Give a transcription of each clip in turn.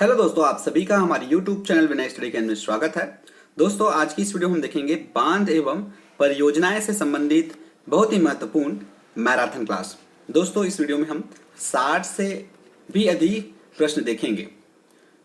Hello दोस्तों, आप सभी का हमारे YouTube चैनल विनय स्टडी कैंप में स्वागत है। दोस्तों, आज की इस वीडियो में हम देखेंगे बांध एवं परियोजनाएं से संबंधित बहुत ही महत्वपूर्ण मैराथन क्लास। दोस्तों, इस वीडियो में हम 60 से भी अधिक प्रश्न देखेंगे।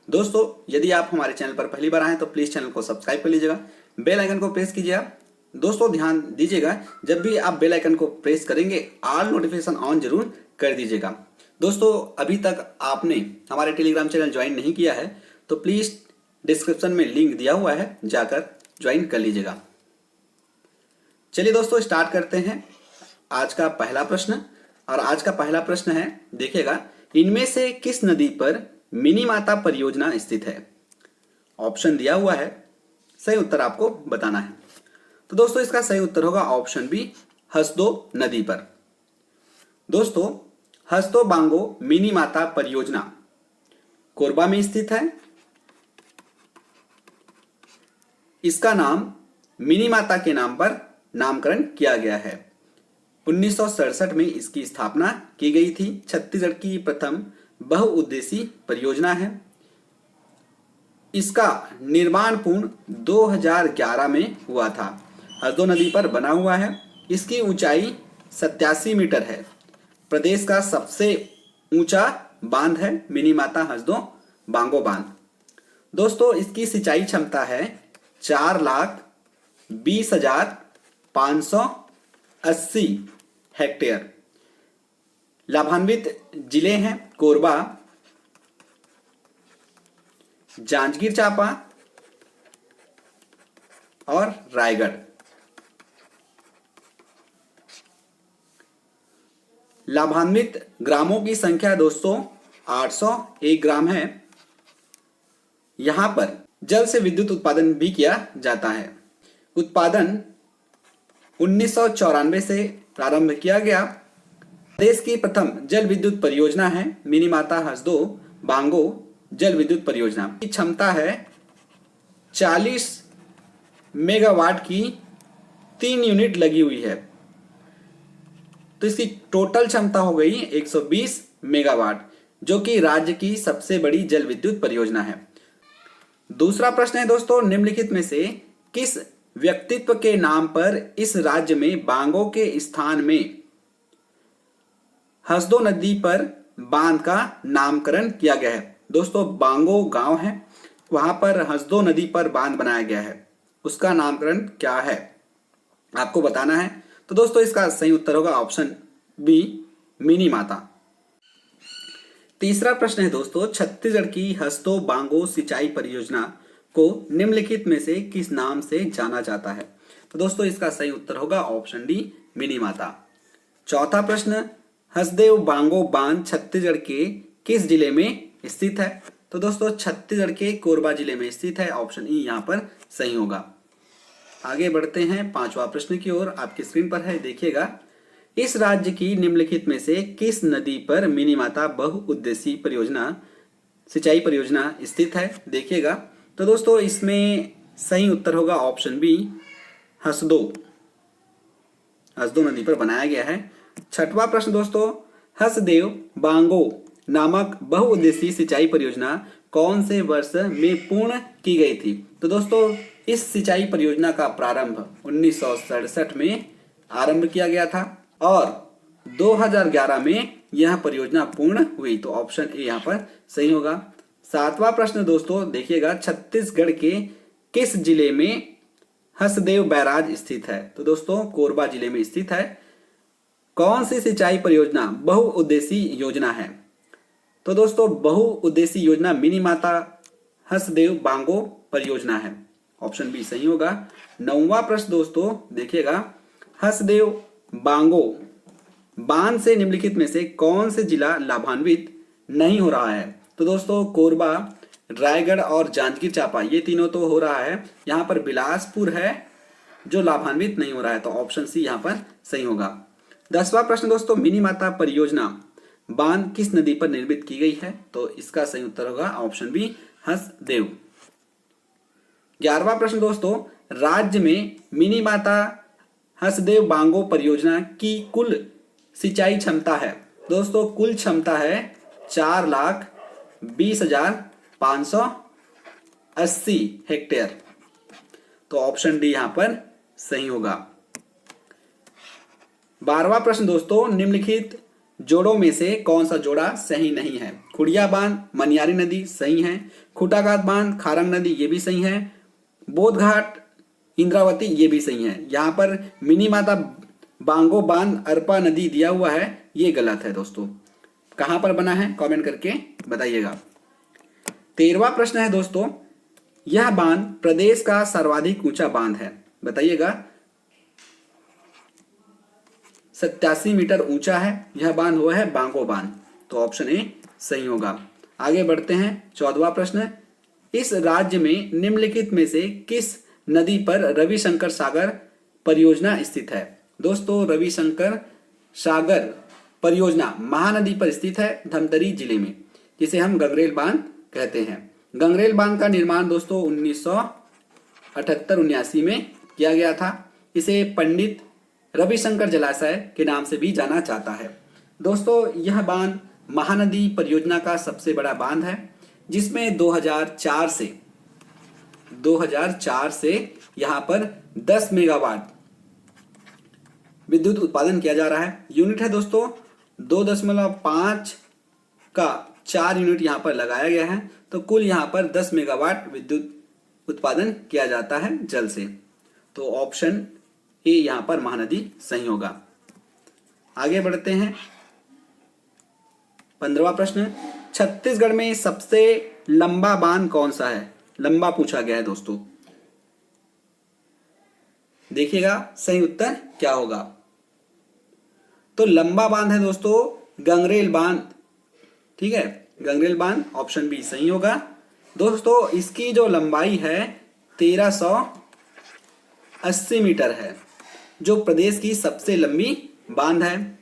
दोस्तों, यदि आप हमारे चैनल पर पहली बार आए तो प्लीज चैनल को सब्सक्राइब कर लीजिएगा, बेल आइकन को प्रेस कीजिएगा। दोस्तों, ध्यान दीजिएगा, जब भी आप बेल आइकन को प्रेस करेंगे ऑल नोटिफिकेशन ऑन जरूर कर दीजिएगा। दोस्तों, अभी तक आपने हमारे टेलीग्राम चैनल ज्वाइन नहीं किया है तो प्लीज डिस्क्रिप्शन में लिंक दिया हुआ है, जाकर ज्वाइन कर लीजिएगा। चलिए दोस्तों, स्टार्ट करते हैं आज का पहला प्रश्न। और आज का पहला प्रश्न है, देखिएगा, इनमें से किस नदी पर मिनी माता परियोजना स्थित है? ऑप्शन दिया हुआ है, सही उत्तर आपको बताना है। तो दोस्तों, इसका सही उत्तर होगा ऑप्शन बी, हसदो नदी पर। दोस्तों, हसदो बांगो मिनी माता परियोजना कोरबा में स्थित है। इसका नाम मिनी माता के नाम पर नामकरण किया गया है। 1967 में इसकी स्थापना की गई थी। छत्तीसगढ़ की प्रथम बहुउद्देशीय परियोजना है। इसका निर्माण पूर्ण 2011 में हुआ था। हसदो नदी पर बना हुआ है। इसकी ऊंचाई 87 मीटर है। प्रदेश का सबसे ऊंचा बांध है मिनी माता हसदो बांगो बांध। दोस्तों, इसकी सिंचाई क्षमता है 4,20,580 हेक्टेयर। लाभान्वित जिले हैं कोरबा, जांजगीर चांपा और रायगढ़। लाभान्वित ग्रामों की संख्या दोस्तों 801 ग्राम है। यहां पर जल से विद्युत उत्पादन भी किया जाता है। उत्पादन 1994 से प्रारंभ किया गया। देश की प्रथम जल विद्युत परियोजना है मिनी माता हसदो बांगो जल विद्युत परियोजना। की क्षमता है 40 मेगावाट की 3 यूनिट लगी हुई है। तो इसकी टोटल क्षमता हो गई 120 मेगावाट, जो कि राज्य की सबसे बड़ी जल विद्युत परियोजना है। दूसरा प्रश्न है दोस्तों, निम्नलिखित में से किस व्यक्तित्व के नाम पर इस राज्य में बांगो के स्थान में हसदो नदी पर बांध का नामकरण किया गया है? दोस्तों, बांगो गांव है, वहां पर हसदो नदी पर बांध बनाया गया है। उसका नामकरण क्या है आपको बताना है। तो दोस्तों, इसका सही उत्तर होगा ऑप्शन बी, मिनी माता। तीसरा प्रश्न है दोस्तों, छत्तीसगढ़ की हसदो बांगो सिंचाई परियोजना को निम्नलिखित में से किस नाम से जाना जाता है? तो दोस्तों, इसका सही उत्तर होगा ऑप्शन डी, मिनी माता। चौथा प्रश्न, हसदेव बांगो बांध छत्तीसगढ़ के किस जिले में स्थित है? तो दोस्तों, छत्तीसगढ़ के कोरबा जिले में स्थित है। ऑप्शन ई यहां पर सही होगा। आगे बढ़ते हैं पांचवा प्रश्न की ओर। आपकी स्क्रीन पर है, देखिएगा, इस राज्य की निम्नलिखित में से किस नदी पर मिनी माता बहुउद्देशीय परियोजना सिंचाई परियोजना स्थित है? देखिएगा, तो दोस्तों, इसमें सही उत्तर होगा ऑप्शन बी, हसदो नदी पर बनाया गया है। छठवां प्रश्न दोस्तों, हसदेव बांगो नामक बहुउद्देशीय सिंचाई परियोजना कौन से वर्ष में पूर्ण की गई थी? तो दोस्तों, इस सिंचाई परियोजना का प्रारंभ 1967 में आरंभ किया गया था और 2011 में यह परियोजना पूर्ण हुई। तो ऑप्शन ए यहां पर सही होगा। सातवां प्रश्न दोस्तों, देखिएगा, छत्तीसगढ़ के किस जिले में हसदेव बैराज स्थित है? तो दोस्तों, कोरबा जिले में स्थित है। कौन सी सिंचाई परियोजना बहुउद्देशीय योजना है? तो दोस्तों, बहुउद्देशीय योजना मिनी माता हसदेव बांगो परियोजना है। ऑप्शन बी सही होगा। नौवां प्रश्न दोस्तों, देखिएगा, हसदेव बांगो बांध से निम्नलिखित में से कौन से जिला लाभान्वित नहीं हो रहा है? तो दोस्तों, कोरबा, रायगढ़ और जांजगीर चांपा, ये तीनों तो हो रहा है। यहां पर बिलासपुर है जो लाभान्वित नहीं हो रहा है। तो ऑप्शन सी यहां पर सही होगा। 10वां प्रश्न दोस्तों, मिनी माता परियोजना बांध किस नदी पर निर्मित की गई है? तो इसका सही उत्तर होगा ऑप्शन बी, हसदेव। 11वां प्रश्न दोस्तों, राज्य में मिनी माता हसदेव बांगो परियोजना की कुल सिंचाई क्षमता है? दोस्तों, कुल क्षमता है 4,20,000 580 हेक्टेयर। तो ऑप्शन डी यहां पर सही होगा। 12वां प्रश्न दोस्तों, निम्नलिखित जोड़ों में से कौन सा जोड़ा सही नहीं है? खुड़िया बांध, मनियारी नदी सही है, खूटाघाट बांध, खारंग नदी ये भी सही है, बोध घाट, इंद्रावती ये भी सही है। यहाँ पर मिनी माता बांगो बांध अरपा नदी दिया हुआ है, ये गलत है दोस्तों। कहाँ पर बना है कमेंट करके बताइएगा। 13वां प्रश्न है दोस्तों, यह बांध प्रदेश का सर्वाधिक ऊंचा बांध है, बताइएगा। 87 मीटर ऊंचा है यह बांध, हुआ है बांगो बांध। तो ऑप्शन ए सही होगा। आगे बढ़ते हैं। 14वां प्रश्न, इस राज्य में निम्नलिखित में से किस नदी पर रविशंकर सागर परियोजना स्थित है? दोस्तों रविशंकर सागर परियोजना महानदी पर स्थित है, धमतरी जिले में, जिसे हम गंगरेल बांध कहते हैं। गंगरेल बांध का निर्माण दोस्तों 1978-79 में किया गया था। इसे पंडित रविशंकर जलाशय के नाम से भी जाना जाता है। दोस्तों यह बांध महानदी परियोजना का सबसे बड़ा बांध है, जिसमें 2004 से यहाँ पर 10 मेगावाट विद्युत उत्पादन किया जा रहा है। यूनिट है दोस्तों 2.5 का 4 यूनिट यहाँ पर लगाया गया है, तो कुल यहाँ पर 10 मेगावाट विद्युत उत्पादन किया जाता है जल से। तो ऑप्शन ए यहाँ पर महानदी सही होगा। आगे बढ़ते हैं। 15वां प्रश्न, छत्तीसगढ़ में सबसे लंबा बांध कौन सा है? लंबा पूछा गया है दोस्तों, देखिएगा सही उत्तर क्या होगा। तो लंबा बांध है दोस्तों गंगरेल बांध, ठीक है, गंगरेल बांध, ऑप्शन बी सही होगा। दोस्तों इसकी जो लंबाई है 1380 मीटर है, जो प्रदेश की सबसे लंबी बांध है।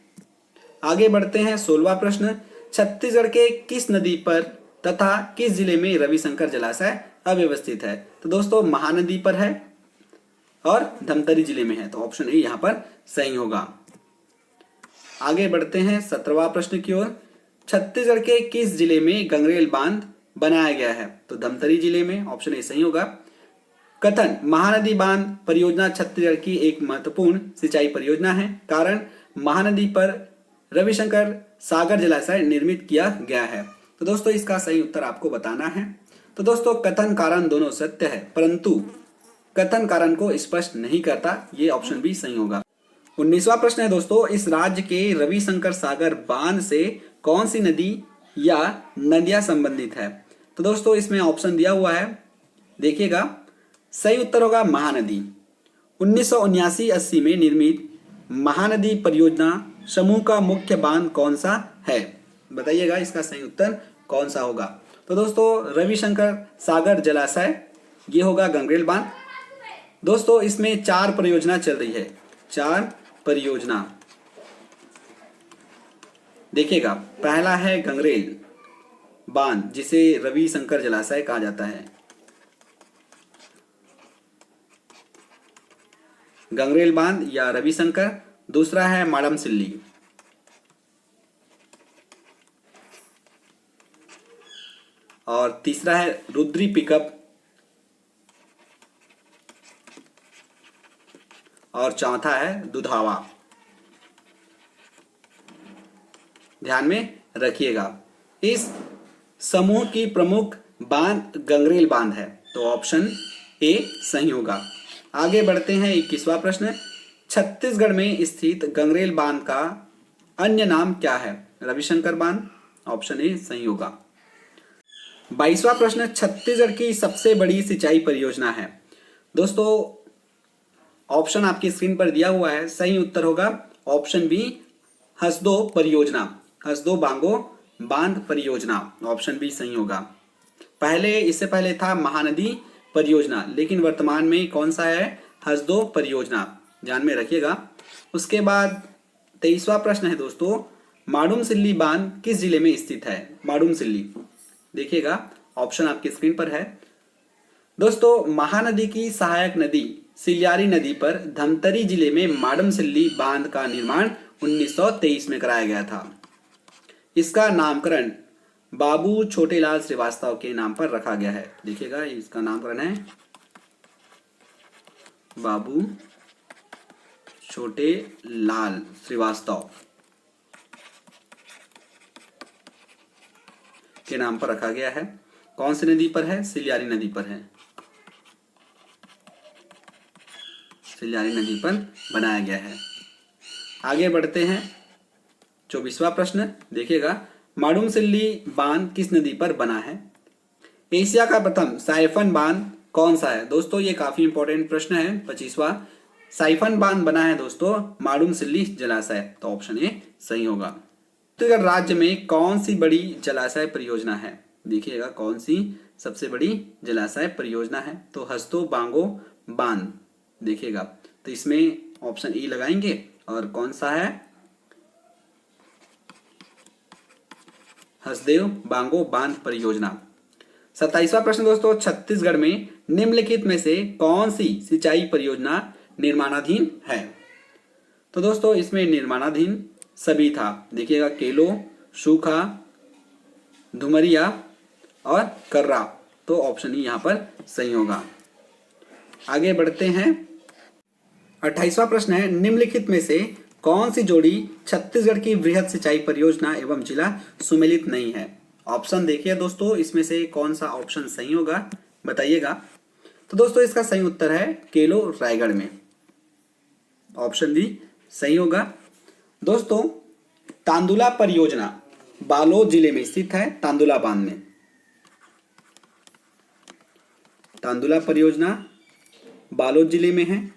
आगे बढ़ते हैं। 16वां प्रश्न, छत्तीसगढ़ के किस नदी पर तथा किस जिले में रविशंकर जलाशय अव्यवस्थित है? तो दोस्तों महानदी पर है और धमतरी जिले में है, तो ऑप्शन ए यहां पर सही होगा। आगे बढ़ते हैं 17वां प्रश्न की ओर। छत्तीसगढ़ के किस जिले में गंगरेल बांध बनाया गया है? तो धमतरी जिले में, ऑप्शन ए सही होगा। कथन, महानदी बांध परियोजना छत्तीसगढ़ की एक महत्वपूर्ण सिंचाई परियोजना है, कारण महानदी पर रविशंकर सागर जलाशय निर्मित किया गया है। तो दोस्तों इसका सही उत्तर आपको बताना है। तो दोस्तों कथन कारण दोनों सत्य है, परंतु कथन कारण को स्पष्ट नहीं करता, ये ऑप्शन भी सही होगा। 19वां प्रश्न है दोस्तों, इस राज्य के रविशंकर सागर बांध से कौन सी नदी या नदियां संबंधित है? तो दोस्तों इसमें ऑप्शन दिया हुआ है, देखिएगा सही उत्तर होगा महानदी। 1979-80 में निर्मित महानदी परियोजना समूह का मुख्य बांध कौन सा है? बताइएगा इसका सही उत्तर कौन सा होगा। तो दोस्तों रविशंकर सागर जलाशय ये होगा गंगरेल बांध। दोस्तों इसमें 4 परियोजना चल रही है, 4 परियोजना। देखिएगा पहला है गंगरेल बांध, जिसे रविशंकर जलाशय कहा जाता है, गंगरेल बांध या रविशंकर। दूसरा है माडमसिल्ली, और तीसरा है रुद्री पिकअप, और चौथा है दुधावा। ध्यान में रखिएगा, इस समूह की प्रमुख बांध गंगरेल बांध है, तो ऑप्शन ए सही होगा। आगे बढ़ते हैं। 21वां प्रश्न, छत्तीसगढ़ में स्थित गंगरेल बांध का अन्य नाम क्या है? रविशंकर बांध, ऑप्शन ए सही होगा। 22वां प्रश्न, छत्तीसगढ़ की सबसे बड़ी सिंचाई परियोजना है। दोस्तों ऑप्शन आपकी स्क्रीन पर दिया हुआ है, सही उत्तर होगा ऑप्शन बी हसदो परियोजना, हसदो बांगो बांध परियोजना, ऑप्शन बी सही होगा। इससे पहले था महानदी परियोजना, लेकिन वर्तमान में कौन सा है? हसदो परियोजना, ध्यान में रखिएगा। उसके बाद 23वां प्रश्न है दोस्तों, माडुमसिल्ली बांध किस जिले में स्थित है? माडुमसिल्ली, देखिएगा ऑप्शन आपकी स्क्रीन पर है। दोस्तों महानदी की सहायक नदी सिल्यारी नदी पर धमतरी जिले में माडमसिल्ली बांध का निर्माण 1923 में कराया गया था। इसका नामकरण बाबू छोटेलाल श्रीवास्तव के नाम पर रखा गया है? देखिएगा इसका नामकरण है बाबू छोटेलाल श्रीवास्तव के नाम पर रखा गया है। कौन सी नदी पर है? सिल्यारी नदी पर है। सिल्यारी नदी पर बनाया गया है। आगे बढ़ते हैं 24वां प्रश्न देखिएगा, माडुमसिल्ली बांध किस नदी पर बना है? एशिया का प्रथम साइफन बांध कौन सा है? दोस्तों ये काफी इंपॉर्टेंट प्रश्न है। 25वां साइफन बांध बना है दोस्तों माडुमसिल्ली जलाशय, तो ऑप्शन ए सही होगा। छत्तीसगढ़ राज्य में कौन सी बड़ी जलाशय परियोजना है? देखिएगा कौन सी सबसे बड़ी जलाशय परियोजना है? तो हसदो बांगो बांध। देखिएगा तो इसमें ऑप्शन ई लगाएंगे और कौन सा है? हसदेव बांगो बांध परियोजना। 27वां प्रश्न दोस्तों, छत्तीसगढ़ में निम्नलिखित में से कौन सी सिंचाई परियोजना निर्माणाधीन है? तो दोस्तों इसमें निर्माणाधीन सभी था। देखिएगा केलो, सूखा, धुमरिया और कर्रा, तो ऑप्शन ई यहाँ पर सही होगा। आगे बढ़ते हैं 28वां प्रश्न है, निम्नलिखित में से कौन सी जोड़ी छत्तीसगढ़ की वृहद सिंचाई परियोजना एवं जिला सुमेलित नहीं है? ऑप्शन देखिए दोस्तों इसमें से कौन सा ऑप्शन सही होगा बताइएगा। तो दोस्तों इसका सही उत्तर है केलो रायगढ़ में, ऑप्शन डी सही होगा। दोस्तों तांदुला परियोजना बालोद जिले में स्थित है, तांदुला बांध में। तांदुला परियोजना बालोद जिले में है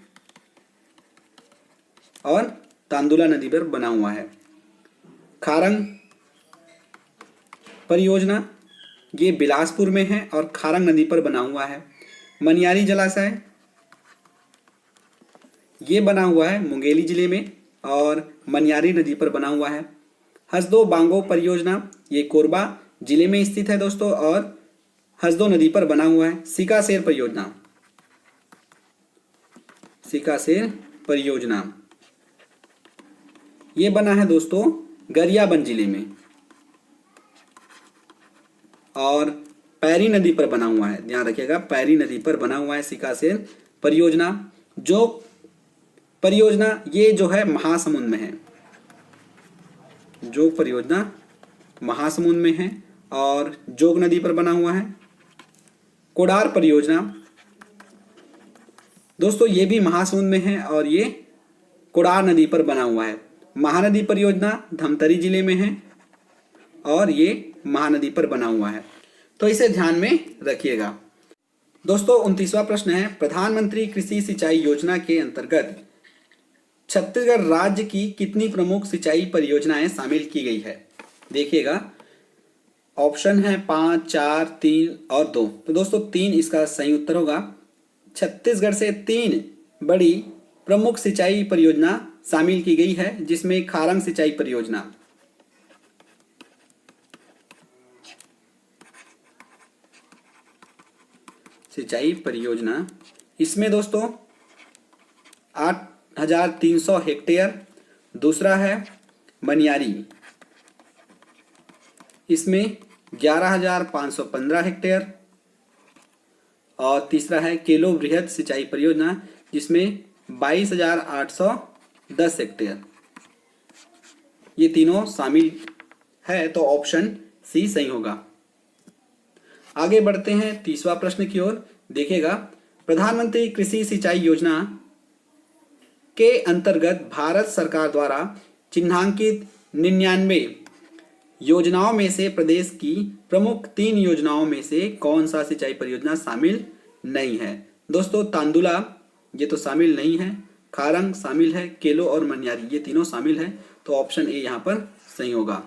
और तांदुला नदी पर बना हुआ है। खारंग परियोजना ये बिलासपुर में है और खारंग नदी पर बना हुआ है। मनियारी जलाशय ये बना हुआ है मुंगेली जिले में और मनियारी नदी पर बना हुआ है। हसदो बांगो परियोजना ये कोरबा जिले में स्थित है दोस्तों और हसदो नदी पर बना हुआ है। सिकासेर परियोजना, सिकासेर परियोजना ये बना है दोस्तों गरियाबंद जिले में और पैरी नदी पर बना हुआ है। ध्यान रखिएगा पैरी नदी पर बना हुआ है सिकासेर परियोजना। जो परियोजना ये जो है महासमुंद में है, जोग परियोजना महासमुंद में है और जोग नदी पर बना हुआ है। कोडार परियोजना दोस्तों ये भी महासमुंद में है और ये कोडार नदी पर बना हुआ है। महानदी परियोजना धमतरी जिले में है और ये महानदी पर बना हुआ है, तो इसे ध्यान में रखिएगा। दोस्तों 29वां प्रश्न है, प्रधानमंत्री कृषि सिंचाई योजना के अंतर्गत छत्तीसगढ़ राज्य की कितनी प्रमुख सिंचाई परियोजनाएं शामिल की गई है? देखिएगा ऑप्शन है 5, 4, 3 और 2। तो दोस्तों 3 इसका सही उत्तर होगा। छत्तीसगढ़ से 3 बड़ी प्रमुख सिंचाई परियोजना शामिल की गई है, जिसमें खारंग सिंचाई परियोजना, सिंचाई परियोजना इसमें दोस्तों 8,300 हेक्टेयर। दूसरा है मनियारी, इसमें 11,515 हेक्टेयर और तीसरा है केलो वृहद सिंचाई परियोजना जिसमें 22,810 हेक्टेयर। ये तीनों शामिल है, तो ऑप्शन सी सही होगा। आगे बढ़ते हैं 30वां प्रश्न की ओर। देखिएगा प्रधानमंत्री कृषि सिंचाई योजना के अंतर्गत भारत सरकार द्वारा चिन्हांकित 99 योजनाओं में से प्रदेश की प्रमुख 3 योजनाओं में से कौन सा सिंचाई परियोजना शामिल नहीं है? दोस्तों तांदुला ये तो शामिल नहीं है, खारंग शामिल है, केलो और मनियारी ये तीनों शामिल है, तो ऑप्शन ए यहाँ पर सही होगा।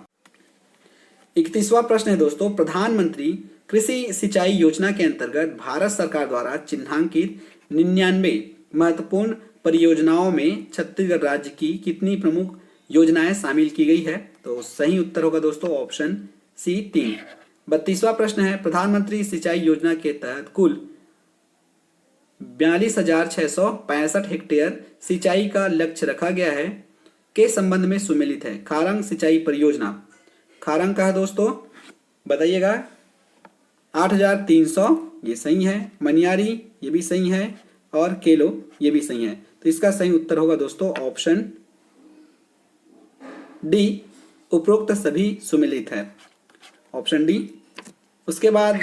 31वां प्रश्न है दोस्तों, प्रधानमंत्री कृषि सिंचाई योजना के अंतर्गत भारत सरकार द्वारा चिन्हांकित 99 महत्वपूर्ण परियोजनाओं में छत्तीसगढ़ राज्य की कितनी प्रमुख योजनाएं शामिल की गई है? तो सही उत्तर होगा दोस्तों ऑप्शन सी 3। 32वां प्रश्न है, प्रधानमंत्री सिंचाई योजना के तहत कुल 42,665 हेक्टेयर सिंचाई का लक्ष्य रखा गया है के संबंध में सुमेलित है? खारंग सिंचाई परियोजना, खारंग का है दोस्तों बताइएगा। 8,300 ये सही है, मनियारी ये भी सही है, और केलो ये भी सही है। तो इसका सही उत्तर होगा दोस्तों ऑप्शन डी, उपरोक्त सभी सुमेलित है, ऑप्शन डी। उसके बाद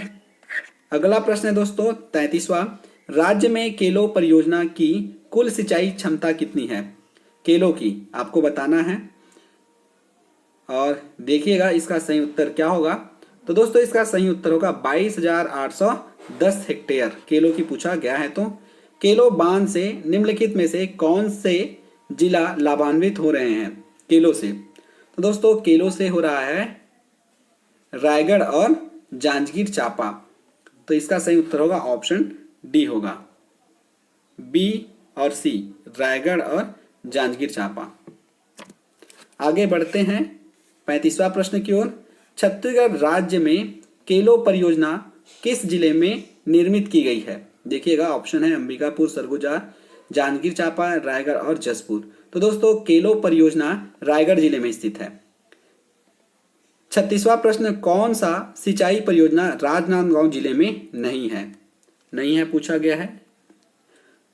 अगला प्रश्न है दोस्तों 33वां, राज्य में केलो परियोजना की कुल सिंचाई क्षमता कितनी है? केलो की आपको बताना है और देखिएगा इसका सही उत्तर क्या होगा। तो दोस्तों इसका सही उत्तर होगा 22,810 हेक्टेयर केलो की पूछा गया है। तो केलो बांध से निम्नलिखित में से कौन से जिला लाभान्वित हो रहे हैं केलो से? तो दोस्तों केलो से हो रहा है रायगढ़ और जांजगीर चांपा। तो इसका सही उत्तर होगा ऑप्शन डी होगा, बी और सी, रायगढ़ और जांजगीर चांपा। आगे बढ़ते हैं 35वां प्रश्न की ओर। छत्तीसगढ़ राज्य में केलो परियोजना किस जिले में निर्मित की गई है? देखिएगा ऑप्शन है अंबिकापुर, सरगुजा, जांजगीर चांपा, रायगढ़ और जसपुर। तो दोस्तों केलो परियोजना रायगढ़ जिले में स्थित है। 36वां प्रश्न, कौन सा सिंचाई परियोजना राजनांदगांव जिले में नहीं है पूछा गया है?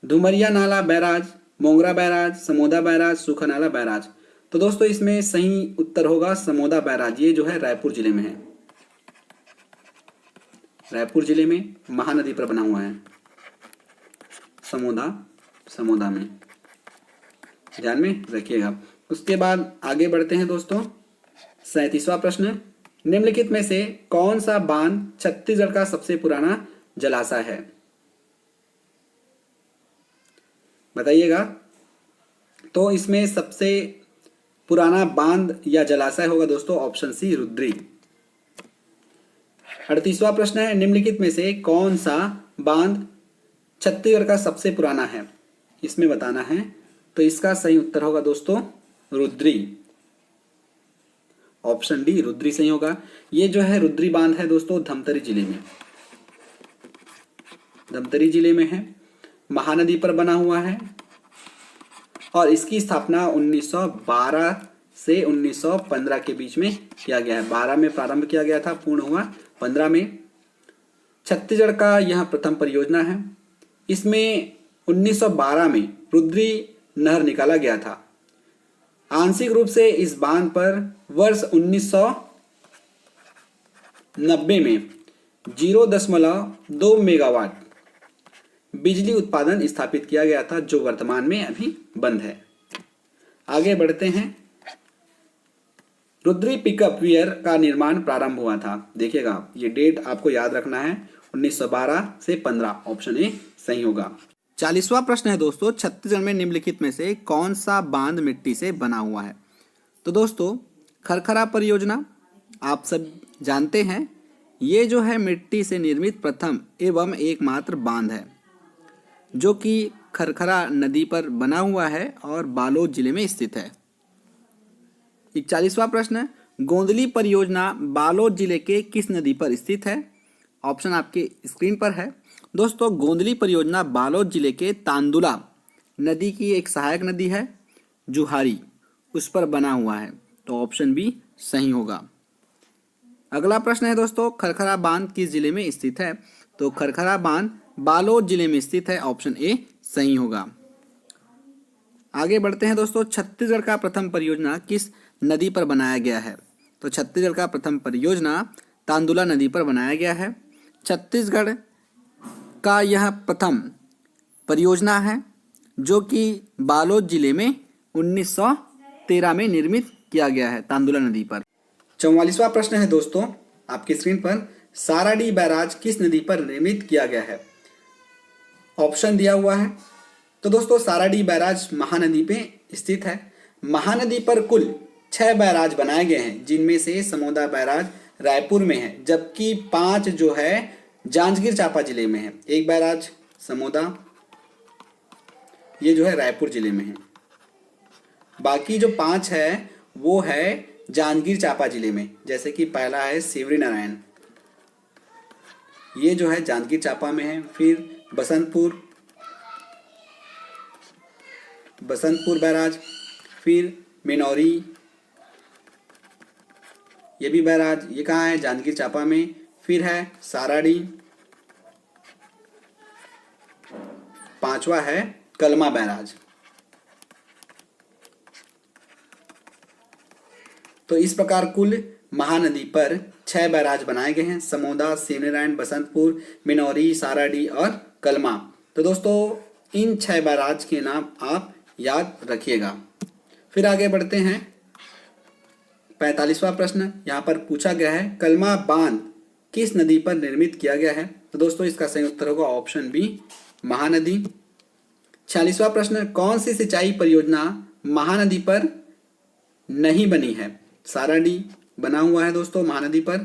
धुमरिया नाला बैराज, मोंगरा बैराज, समोदा बैराज, सूखा नाला बैराज। तो दोस्तों इसमें सही उत्तर होगा समोदा बैराज, ये जो है रायपुर जिले में है। रायपुर जिले में महानदी पर बना हुआ है समोदा में, ध्यान में रखिएगा। उसके बाद आगे बढ़ते हैं दोस्तों 37वां प्रश्न, निम्नलिखित में से कौन सा बांध छत्तीसगढ़ का सबसे पुराना जलाशय है? बताइएगा। तो इसमें सबसे पुराना बांध या जलाशय होगा दोस्तों ऑप्शन सी, रुद्री। 38वां प्रश्न है, निम्नलिखित में से कौन सा बांध छत्तीसगढ़ का सबसे पुराना है? इसमें बताना है। तो इसका सही उत्तर होगा दोस्तों रुद्री, ऑप्शन डी, रुद्री सही होगा। ये जो है रुद्री बांध है दोस्तों धमतरी जिले में है, महानदी पर बना हुआ है और इसकी स्थापना 1912 से 1915 के बीच में किया गया है। 12 में प्रारंभ किया गया था, पूर्ण हुआ 15 में। छत्तीसगढ़ का यह प्रथम परियोजना है। इसमें 1912 में रुद्री नहर निकाला गया था। आंशिक रूप से इस बांध पर वर्ष 1990 में 0.2 मेगावाट बिजली उत्पादन स्थापित किया गया था, जो वर्तमान में अभी बंद है। आगे बढ़ते हैं, रुद्री पिकअप वियर का निर्माण प्रारंभ हुआ था। देखिएगा ये डेट आपको याद रखना है, 1912 से 15, ऑप्शन ए सही होगा। 40वां प्रश्न है दोस्तों, छत्तीसगढ़ में निम्नलिखित में से कौन सा बांध मिट्टी से बना हुआ है? तो दोस्तों खरखरा परियोजना आप सब जानते हैं, ये जो है मिट्टी से निर्मित प्रथम एवं एकमात्र बांध है जो कि खरखरा नदी पर बना हुआ है और बालोद जिले में स्थित है। 41वां प्रश्न, गोंदली परियोजना बालोद जिले के किस नदी पर स्थित है? ऑप्शन आपके स्क्रीन पर है। दोस्तों गोंदली परियोजना बालोद जिले के तांदुला नदी की एक सहायक नदी है, जुहारी, उस पर बना हुआ है। तो ऑप्शन बी सही होगा। अगला प्रश्न है दोस्तों, खरखरा बांध किस जिले में स्थित है? तो खरखरा बांध बालोद जिले में स्थित है, ऑप्शन ए सही होगा। आगे बढ़ते हैं दोस्तों, छत्तीसगढ़ का प्रथम परियोजना किस नदी पर बनाया गया है? तो छत्तीसगढ़ का प्रथम परियोजना तांदुला नदी पर बनाया गया है। छत्तीसगढ़ का यह प्रथम परियोजना है जो कि बालोद जिले में 1913 में निर्मित किया गया है तांदुला नदी पर। 44वां प्रश्न है दोस्तों आपकी स्क्रीन पर, साराडी बैराज किस नदी पर निर्मित किया गया है? ऑप्शन दिया हुआ है। तो दोस्तों साराडी बैराज महानदी पे स्थित है। महानदी पर कुल 6 बैराज बनाए गए हैं, जिनमें से समोदा बैराज रायपुर में है, जबकि 5 जो है जांजगीर चांपा जिले में है। एक बैराज समोदा, ये जो है रायपुर जिले में है। बाकी जो 5 है वो है जांजगीर चांपा जिले में, जैसे कि पहला है शिवरी नारायण, ये जो है जांजगीर चांपा में है। फिर बसंतपुर बैराज, फिर मिनौरी, ये भी बैराज, ये कहाँ है, जांजगीर चांपा में। फिर है साराडी, पांचवा है कलमा बैराज। तो इस प्रकार कुल महानदी पर 6 बैराज बनाए गए हैं, समोदा, शिवनारायण, बसंतपुर, मिनौरी, साराडी और कलमा। तो दोस्तों इन 6 बैराज के नाम आप याद रखिएगा। फिर आगे बढ़ते हैं, 45वां प्रश्न यहाँ पर पूछा गया है, कलमा बांध किस नदी पर निर्मित किया गया है? तो दोस्तों इसका सही उत्तर होगा ऑप्शन बी, महानदी। 46वां प्रश्न, कौन सी सिंचाई परियोजना महानदी पर नहीं बनी है? साराडी बना हुआ है दोस्तों महानदी पर,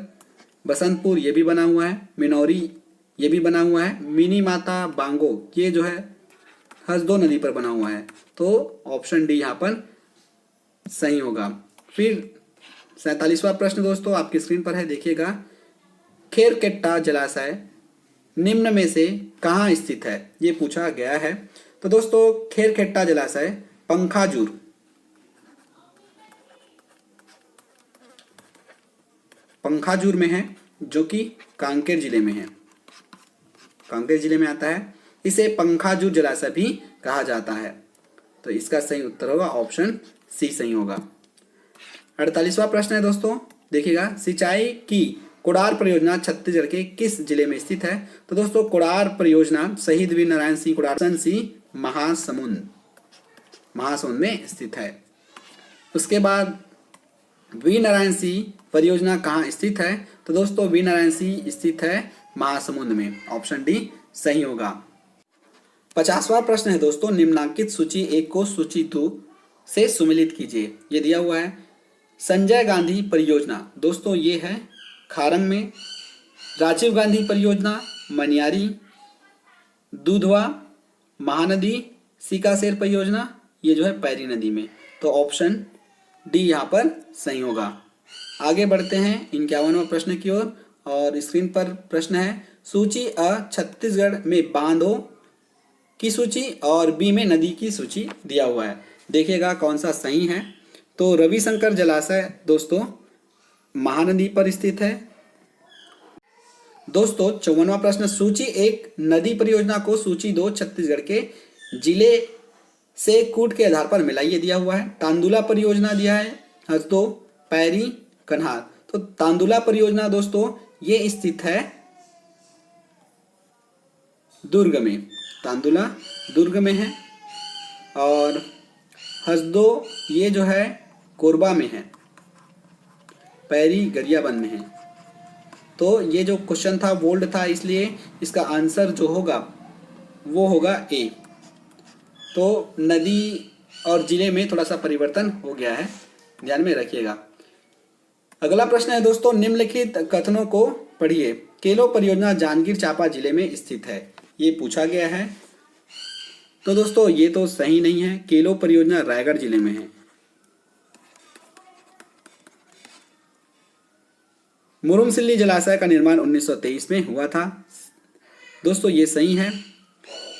बसंतपुर ये भी बना हुआ है, मिनौरी ये भी बना हुआ है, मिनी माता बांगो ये जो है हसदो नदी पर बना हुआ है। तो ऑप्शन डी यहाँ पर सही होगा। फिर 47वां प्रश्न दोस्तों आपकी स्क्रीन पर है, देखिएगा, खेरकेट्टा जलाशय निम्न में से कहाँ स्थित है? ये पूछा गया है। तो दोस्तों खेरकेट्टा जलाशय पंखाजूर में है, जो कि कांकेर जिले में है, कांकेर जिले में आता है। इसे पंखाजूर जलाशय भी कहा जाता है। तो इसका सही उत्तर होगा ऑप्शन सी सही होगा। 48वां प्रश्न है दोस्तों, देखिएगा, सिंचाई की कोडार परियोजना छत्तीसगढ़ के किस जिले में स्थित है? तो दोस्तों कोडार परियोजना शहीद वीर नारायण सिंह कोडार सिंह महासमुंद में स्थित है। उसके बाद वीर नारायण सिंह परियोजना कहाँ स्थित है? तो दोस्तों वीर नारायण सिंह स्थित है महासमुंद में, ऑप्शन डी सही होगा। 50वां प्रश्न है दोस्तों, निम्नांकित सूची 1 को सूची 2 से सुमेलित कीजिए। ये दिया हुआ है, संजय गांधी परियोजना दोस्तों ये है खारंग में, राजीव गांधी परियोजना मनियारी, दूधवा महानदी, सिकासेर परियोजना ये जो है पैरी नदी में। तो ऑप्शन डी यहाँ पर सही होगा। आगे बढ़ते हैं 51वां प्रश्न की ओर, और स्क्रीन पर प्रश्न है, सूची अ छत्तीसगढ़ में बांधों की सूची और बी में नदी की सूची दिया हुआ है। देखिएगा कौन सा सही है। तो रविशंकर जलाशय दोस्तों महानदी पर स्थित है। दोस्तों 54वां प्रश्न, सूची 1 नदी परियोजना को सूची 2 छत्तीसगढ़ के जिले से कूट के आधार पर मिलाइए दिया हुआ है। तांदुला परियोजना दिया है हसदो, पैरी, कन्हार। तो तांदुला परियोजना दोस्तों ये स्थित है दुर्ग में, तांदुला दुर्ग में है, और हसदो ये जो है कोरबा में है, पैरी गरियाबंद में है। तो ये जो क्वेश्चन था बोल्ड था, इसलिए इसका आंसर जो होगा वो होगा ए। तो नदी और जिले में थोड़ा सा परिवर्तन हो गया है, ध्यान में रखिएगा। अगला प्रश्न है दोस्तों, निम्नलिखित कथनों को पढ़िए। केलो परियोजना जांजगीर चांपा जिले में स्थित है, ये पूछा गया है। तो दोस्तों ये तो सही नहीं है, केलो परियोजना रायगढ़ जिले में है। मुरुमसिल्ली जलाशय का निर्माण 1923 में हुआ था, दोस्तों ये सही है।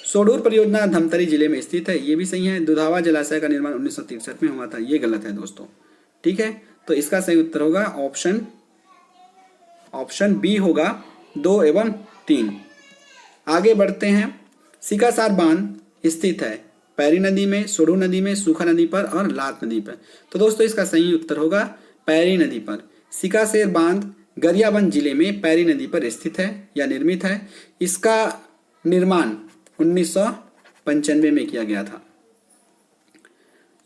सोडूर परियोजना धमतरी जिले में स्थित है, ये भी सही है। दुधावा जलाशय का निर्माण 1963 में हुआ था, ये गलत है दोस्तों, ठीक है। तो इसका सही उत्तर होगा ऑप्शन बी होगा 2 एवं 3। आगे बढ़ते हैं, सिकासार बांध स्थित है पैरी नदी में, सोडू नदी में, सूखा नदी पर और लात नदी पर। तो दोस्तों इसका सही उत्तर होगा पैरी नदी पर। सिकासेर बांध गरियाबंद जिले में पैरी नदी पर स्थित है या निर्मित है। इसका निर्माण 1995 में किया गया था।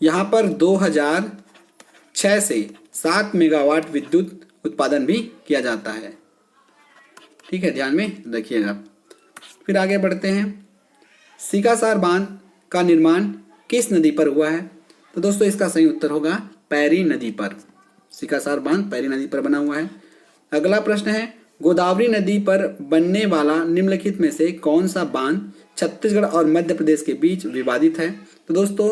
यहाँ पर 2006 से 7 मेगावाट विद्युत उत्पादन भी किया जाता है, ठीक है, ध्यान में रखिएगा। फिर आगे बढ़ते हैं, सिकासार बांध का निर्माण किस नदी पर हुआ है? तो दोस्तों इसका सही उत्तर होगा पैरी नदी पर। सिकासार बांध पैरी नदी पर बना हुआ है। अगला प्रश्न है, गोदावरी नदी पर बनने वाला निम्नलिखित में से कौन सा बांध छत्तीसगढ़ और मध्य प्रदेश के बीच विवादित है? तो दोस्तों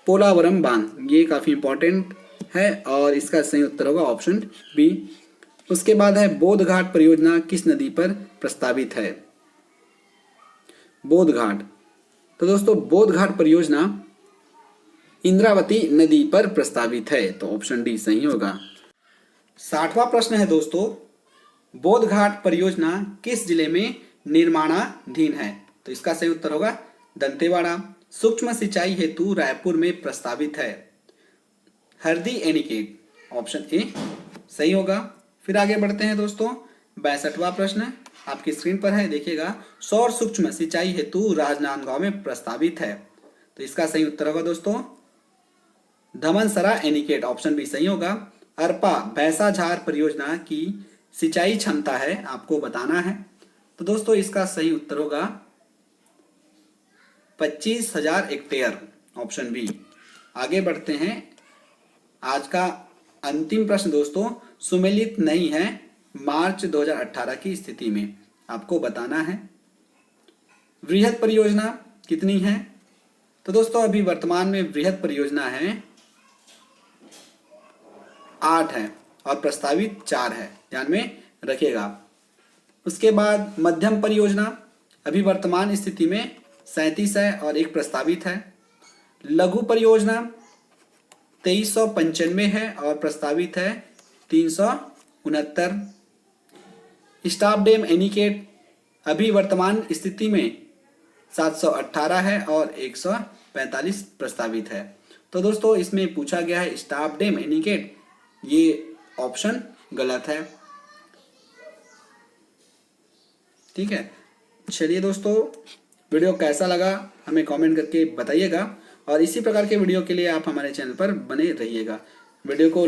पोलावरम बांध, ये काफी इंपॉर्टेंट है और इसका सही उत्तर होगा ऑप्शन बी। उसके बाद है, बोध घाट परियोजना किस नदी पर प्रस्तावित है? बोध घाट, तो दोस्तों बोध घाट परियोजना इंद्रावती नदी पर प्रस्तावित है, तो ऑप्शन डी सही होगा। 60वां प्रश्न है दोस्तों, बोध घाट परियोजना किस जिले में निर्माणाधीन है? तो इसका सही उत्तर होगा दंतेवाड़ा। सूक्ष्म सिंचाई हेतु रायपुर में प्रस्तावित है हरदी एनीकट, ऑप्शन ए सही होगा। फिर आगे बढ़ते हैं दोस्तों, 62वां प्रश्न आपकी स्क्रीन पर है, देखिएगा। सौर सूक्ष्म सिंचाई हेतु राजनांदगांव में प्रस्तावित है, तो इसका सही उत्तर होगा दोस्तों धमनसरा एनीकट, ऑप्शन बी सही होगा। अरपा भैंसा झार परियोजना की सिंचाई क्षमता है आपको बताना है, तो दोस्तों इसका सही उत्तर होगा 25,000 हेक्टेयर, ऑप्शन बी। आगे बढ़ते हैं, आज का अंतिम प्रश्न दोस्तों सुमेलित नहीं है मार्च 2018 की स्थिति में, आपको बताना है वृहद परियोजना कितनी है? तो दोस्तों अभी वर्तमान में वृहद परियोजना है 8 है और प्रस्तावित 4 है, ध्यान में रखिएगा। उसके बाद मध्यम परियोजना अभी वर्तमान स्थिति में 37 है और एक प्रस्तावित है। लघु परियोजना 2395 है और प्रस्तावित है 369। स्टाफ डैम एनीकट अभी वर्तमान स्थिति में 718 है और 145 प्रस्तावित है। तो दोस्तों इसमें पूछा गया है स्टाफ डैम एनीकट, ये ऑप्शन गलत है। ठीक है, चलिए दोस्तों वीडियो कैसा लगा हमें कमेंट करके बताइएगा और इसी प्रकार के वीडियो के लिए आप हमारे चैनल पर बने रहिएगा। वीडियो को